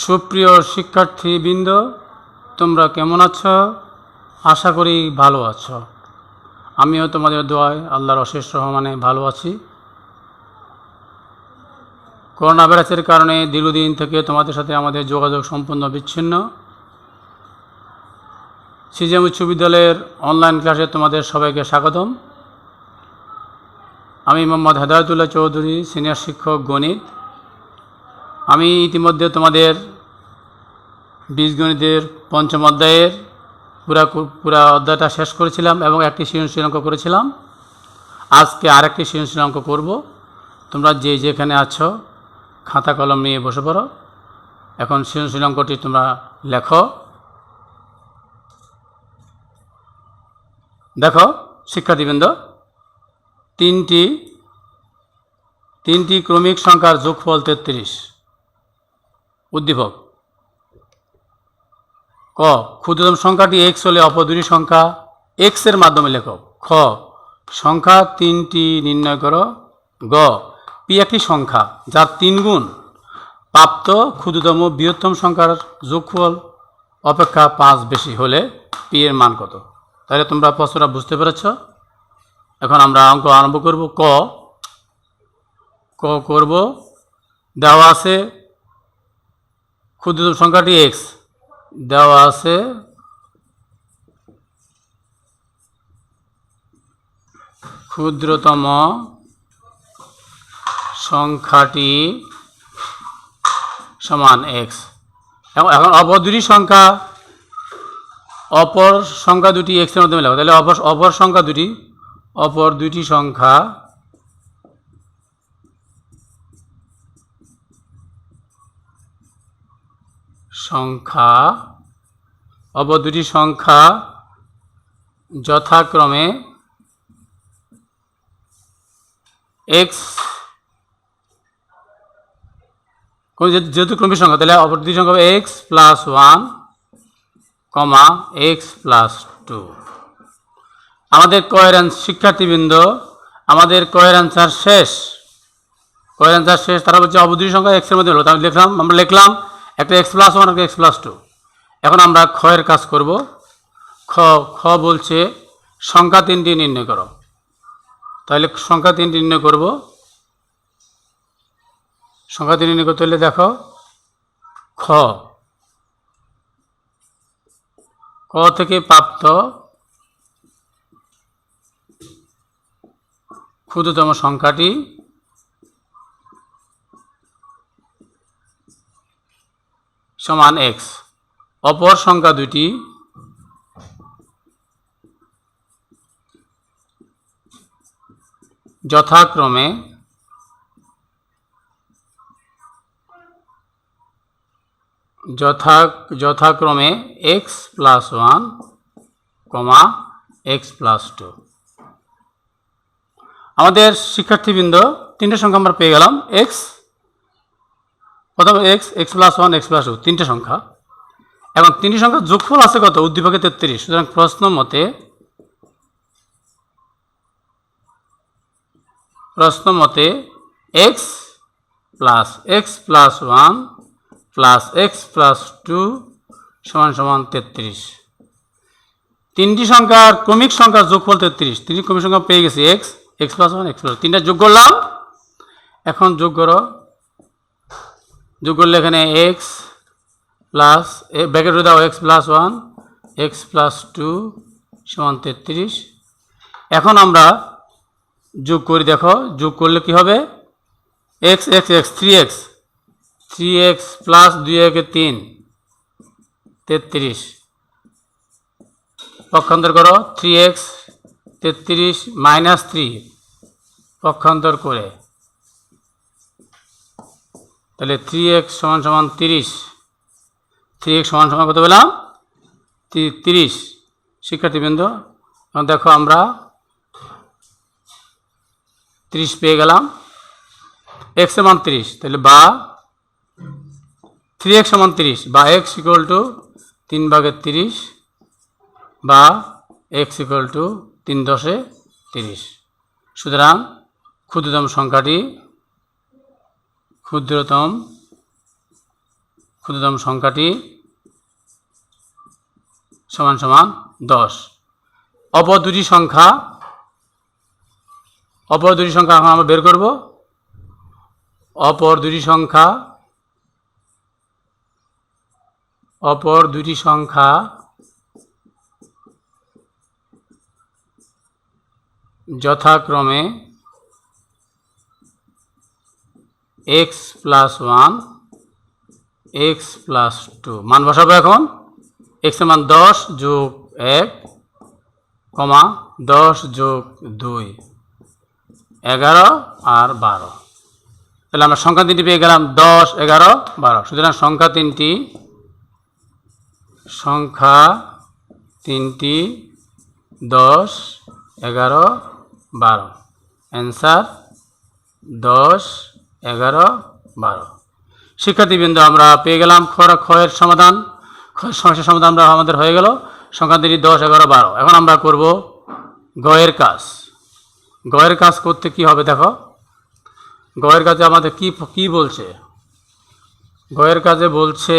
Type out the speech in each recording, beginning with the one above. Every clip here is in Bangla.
সুপ্রিয় শিক্ষার্থীবৃন্দ, তোমরা কেমন আছো? আশা করি ভালো আছো। আমিও তোমাদের দোয়ায় আল্লাহর অশেষ রহমানে ভালো আছি। করোনা ভাইরাসের কারণে দীর্ঘদিন থেকে তোমাদের সাথে আমাদের যোগাযোগ সম্পূর্ণ বিচ্ছিন্ন। সিজিএম উচ্চ বিদ্যালয়ের অনলাইন ক্লাসে তোমাদের সবাইকে স্বাগতম। আমি মোহাম্মদ হেদায়েতুল্লাহ চৌধুরী, সিনিয়র শিক্ষক গণিত। আমি ইতিমধ্যে তোমাদের বীজগণিতের পঞ্চম অধ্যায়ের পুরা অধ্যায়টা শেষ করেছিলাম এবং একটি সৃজনশীল অঙ্ক করেছিলাম। আজকে আরেকটি সৃজনশীল অঙ্ক করব। তোমরা যে যেখানে আছো খাতা কলম নিয়ে বসে পড়ো। এখন সৃজনশীল অঙ্কটি তোমরা লেখো। দেখো শিক্ষার্থীবৃন্দ, তিনটি ক্রমিক সংখ্যার যোগফল 33। উদ্দীপক: ক, ক্ষুদ্রতম সংখ্যাটি x হলে অপর দুটি সংখ্যা x এর মাধ্যমে লেখো। খ, সংখ্যা 3টি নির্ণয় করো। গ, p একটি সংখ্যা যার 3 গুণ প্রাপ্ত ক্ষুদ্রতম বৃহত্তম সংখ্যার যোগফল অপেক্ষা 5 বেশি হলে p এর মান কত? তাহলে তোমরা প্রশ্নটা বুঝতে পেরেছ। এখন আমরা অঙ্ক আরম্ভ করব। ক করব। দেওয়া আছে ক্ষুদ্রতম সংখ্যাটি x, দেওয়া আছে ক্ষুদ্রতম সংখ্যাটি সমান x। এখন অপর দুটি সংখ্যা দুটি x এর মাধ্যমে লেখো। তাহলে অপর দুটি সংখ্যা যথাক্রমে x, যেহেতু ক্রমিক সংখ্যা তাহলে অপর দুটি সংখ্যা x + 1, x + 2। আমাদের কয়ের শিক্ষার্থীবৃন্দ, আমাদের কয়ের অ্যান্সার শেষ। তারা বলছে অপর দুটি সংখ্যা x এর মধ্যে হলো। আমরা লিখলাম একটা x + 1 একটা x + 2। এখন আমরা ক্ষয়ের কাজ করব। খ বলছে সংখ্যা 3টি নির্ণয় করো। তাহলে সংখ্যা 3টি নির্ণয় করব। সংখ্যা 3 নির্ণয় করতে হলে দেখো ক থেকে প্রাপ্ত ক্ষুদ্রতম সংখ্যাটি সমান x। অপর সংখ্যা দুটি যথাক্রমে x + 1, x + 2। আমাদের শিক্ষার্থীবৃন্দ, তিনটে সংখ্যা আমরা পেয়ে গেলাম। প্রথমে x + 1, x + 2, তিনটে সংখ্যা। এখন তিনটি সংখ্যার যোগফল আছে কত? উদ্দীপকে 33। সুতরাং প্রশ্ন মতে x + x + 1 + x + 2 = 33। তিনটি সংখ্যার ক্রমিক সংখ্যার যোগফল 33। তিনটি ক্রমিক সংখ্যা পেয়ে গেছি x + 1, x + 2, তিনটা যোগ করলাম। এখন যোগ করলে এখানে x প্লাস ব্র্যাকেট দাও x + 1, x + 2 = 33। এখন আমরা যোগ করি। দেখো যোগ করলে কি হবে? x 3x + 2 × 3 33। পক্ষান্তর করো 3x 33 - 3 পক্ষান্তর করে, তাহলে 3x = 30। 3x = কত পেলাম? 30। শিক্ষার্থীবৃন্দ, দেখো আমরা 30 পেয়ে গেলাম। x এর মান 30, তাহলে বা 3x = 30 বা x = 3/30 বা x = 3×10=30। সুতরাং ক্ষুদ্রতম ক্ষুদ্রতম সংখ্যাটি সমান সমান 10। অপর দুটি সংখ্যা এখন আমরা বের করব। অপর দুটি সংখ্যা যথাক্রমে x + 1 x + 2 মান বসাবো। এখন x এর মান 10 যোগ 1 10 যোগ 2 11 আর 12। তাহলে আমরা সংখ্যা তিনটি পেয়ে গেলাম 10 11 12। সুতরাং সংখ্যা তিনটি 10 11 12। অ্যান্সার 10 11 12। শিক্ষার্থীবৃন্দ, আমরা পেয়ে গেলাম ক্ষয়ের সমাধান। সমস্যার সমাধান আমাদের হয়ে গেল। সংখ্যা তিনটি 10 11 12। এখন আমরা করব গয়ের কাজ। গয়ের কাজ করতে কি হবে দেখো। গয়ের কাজে আমাদের কি বলছে? গয়ের কাজে বলছে,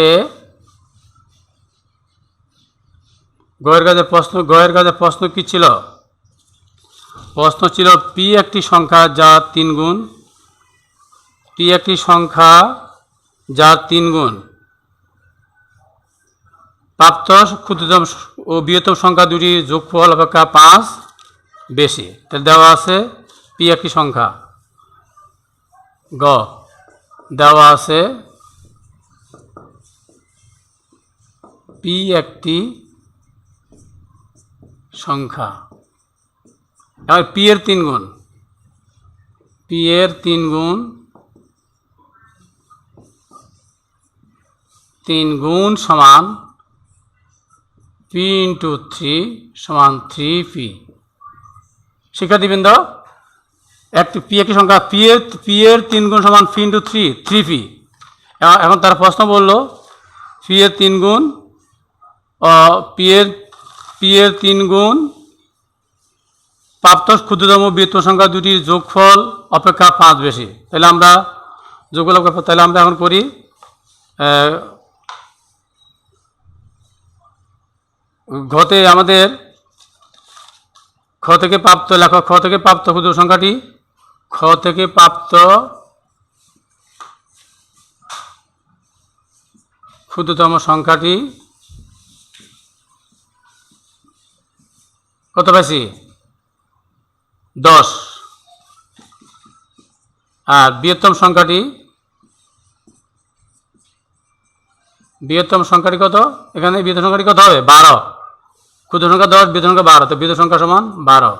গয়ের কাজে প্রশ্ন কি ছিল? প্রশ্ন ছিল পি একটি সংখ্যা যার 3 গুণ। পি একটি সংখ্যা যার 3 গুণ। প্রাপ্ত ক্ষুদ্রতম ও বৃহত্তম সংখ্যা দুটি যোগফল অপেক্ষা 5 বেশি। তাহলে দেওয়া আছে পি একটি সংখ্যা। গ দেওয়া আছে পি একটি সংখ্যা। এবার পি এর 3 গুণ। পি এর 3 গুণ 3 গুণ সমান পি ইন্টু 3 সমান 3p। শিক্ষার্থীবৃন্দ, একটি পি একটি সংখ্যা, পি এর 3 গুণ সমান পি ইন্টু 3p। এখন তার প্রশ্ন বলল পি এর 3 গুণ পি এর 3 গুণ প্রাপ্ত ক্ষুদ্রতম বৃহত্তম সংখ্যা দুটির যোগফল অপেক্ষা 5 বেশি। তাহলে আমরা এখন করি। ঘতে আমাদের খ থেকে প্রাপ্ত লেখক। খ থেকে প্রাপ্ত ক্ষুদ্র সংখ্যাটি, খ থেকে প্রাপ্ত ক্ষুদ্রতম সংখ্যাটি কত পাইছি? 10। আর বৃহত্তম সংখ্যাটি কত? এখানে বৃহত্তম সংখ্যাটি কত হবে? 12। ক্ষুদ্র সংখ্যা 10, বৃহত্তম সংখ্যা 12। তো বৃহত্তম সংখ্যা সমান 12।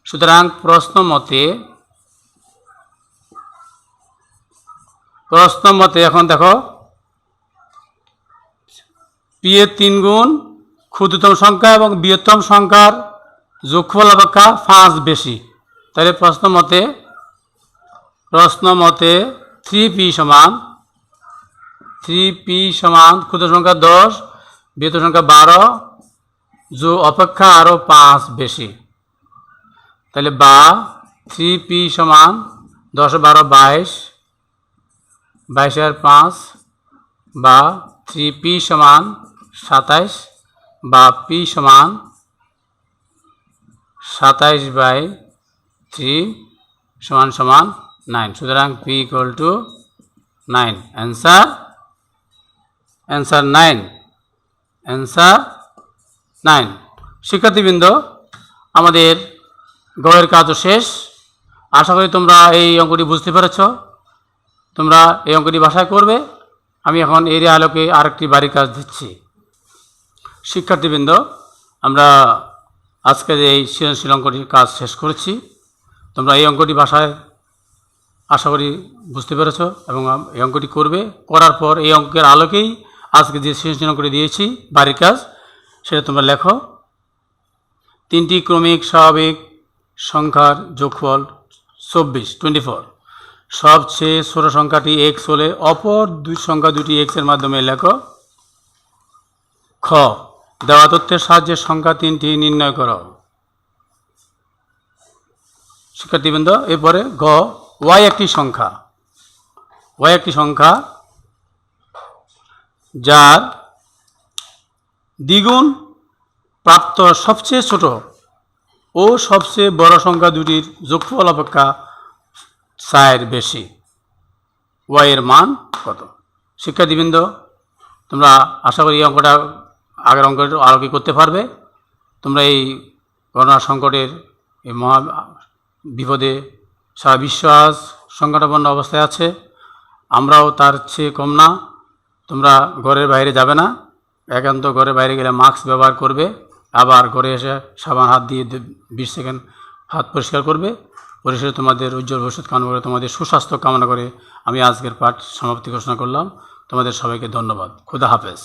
সুতরাং প্রশ্ন মতে এখন দেখো, পি এর 3 গুণ ক্ষুদ্রতম সংখ্যা এবং বৃহত্তম সংখ্যার যোগফল অপেক্ষা 5 বেশি। তাহলে প্রশ্ন মতে 3p সমান ক্ষুদ্র সংখ্যা 10 বৃহত্তম সংখ্যা 12 যোগ অপেক্ষা আরও 5 বেশি। তাহলে বা 3p সমান 10 12 22, 22 আর 5, বা 3p সমান 27, বা p সমান 27/3 সমান 9। সুতরাং p ইকুয়াল টু 9। অ্যান্সার 9। শিক্ষার্থীবৃন্দ, আমাদের গয়ের কাজও শেষ। আশা করি তোমরা এই অঙ্কটি বুঝতে পেরেছ। তোমরা এই অঙ্কটি বাসায় করবে। আমি এখন এর আলোকে আরেকটি বাড়ির কাজ দিচ্ছি। শিক্ষার্থীবৃন্দ, আমরা আজকের এই সৃজনশীল অঙ্কটির কাজ শেষ করেছি। তোমরা এই অঙ্কটি বাসায় আশা করি বুঝতে পেরেছ এবং এই অঙ্কটি করবে। করার পর এই অঙ্কের আলোকেই আজকে যে সৃজনশীল অঙ্কটি দিয়েছি বাড়ির কাজ, সেটা তোমরা লেখো। 3টি ক্রমিক স্বাভাবিক সংখ্যার যোগফল 24। সবচেয়ে ছোট সংখ্যাটি x হলে অপর সংখ্যা দুটি x এর মাধ্যমে লেখো। খ দেওয়া তথ্যের সাহায্যে সংখ্যা 3টি নির্ণয় করো। শিক্ষার্থীবৃন্দ, এরপরে গ y একটি সংখ্যা। যার দ্বিগুণ প্রাপ্ত সবচেয়ে ছোট ও সবচেয়ে বড় সংখ্যা দুটির যোগফল অপেক্ষা 4 বেশি, ওয়াই এর মান কত? শিক্ষার্থীবৃন্দ, তোমরা আশা করি এই অঙ্কটা আগের অঙ্কটা আরও কি করতে পারবে। তোমরা এই করোনা সংকটের এই মহা বিপদে সারা বিশ্ব আজ সংকটাপন্ন অবস্থায় আছে, আমরাও তার চেয়ে কম না। তোমরা ঘরের বাইরে যাবে না, একান্ত ঘরের বাইরে গেলে মাস্ক ব্যবহার করবে, আবার ঘরে এসে সাবান হাত দিয়ে 20 সেকেন্ড হাত পরিষ্কার করবে। পরিশেষে তোমাদের উজ্জ্বল ভবিষ্যৎ কামনা করে, তোমাদের সুস্বাস্থ্য কামনা করে আমি আজকের পাঠ সমাপ্তি ঘোষণা করলাম। তোমাদের সবাইকে ধন্যবাদ। খুদা হাফেজ।